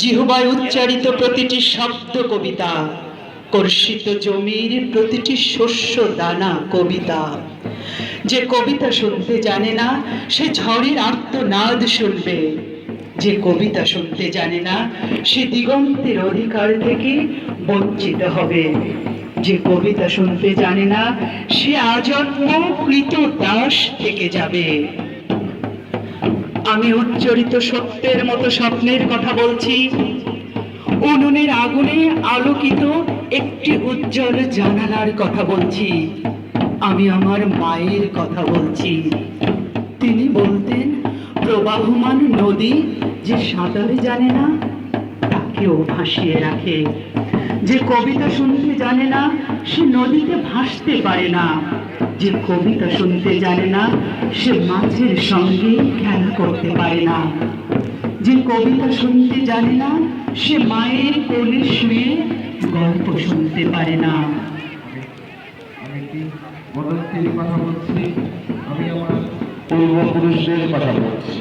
জিহ্বায় উচ্চারিত প্রতিটি শব্দ কবিতা, কর্ষিত জমির প্রতিটি শস্য দানা কবিতা। যে কবিতা শুনতে জানে না সে ঝড়ের আর্তনাদ শুনবে, যে কবিতা শুনতে জানে না সে দিগন্তের অধিকার থেকে বঞ্চিত হবে, যে কবিতা শুনতে জানে না সে আজন্ম কৃত দাস থেকে যাবে। আমি উচ্চারিত সত্যের মতো স্বপ্নের কথা বলছি, উনুনের আগুনে আলোকিত একটি উজ্জ্বল জানালার কথা বলছি। আমি আমার মায়ের কথা বলছি। তিনি বলতেন, প্রবাহমান নদী যে সাঁতার জানে না তাকেও ভাসিয়ে রাখে। যে কবিতা শুনতে জানে না সে নদীতে ভাসতে পারে না। যে কবিতা শুনতে জানে না সে মাছের সঙ্গে খেলা করতে পারে না। যে কবিতা শুনতে জানে না সে মায়ের কোলে শুয়ে গল্প শুনতে পারে না। আমি কি বদন্তির কথা বলছি, আমি আমার পূর্বপুরুষদের কথা বলছি,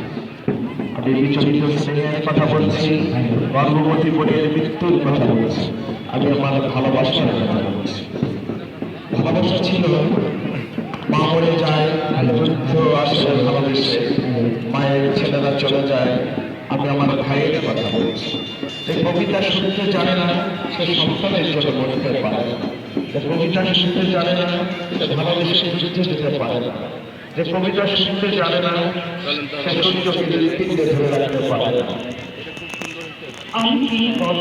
আমি বিচলিত স্নেহের কথা বলছি, গর্ভবতী বোনের মৃত্যুর কথা বলছি, আমি আমার ভালোবাসার কথা বলছি। ভালোবাসা ছিল মা মরে যায়, যুদ্ধ আসে ভালোবেসে, মায়ের ছেলেরা চলে যায়, আমি আমার ভাইয়ের কথা বলছি। এই কবিতা শুনতে জানে না সে সন্তানের জন্য মরতে পারে না। যে কবিতা শুনতে জানে না সে ভালোবেসে যুদ্ধে যেতে পারে না। যে কবিতা শুনতে জানে না সে সূর্যকে হৃৎপিণ্ডে ধরে রাখতে পারে না। আমি কি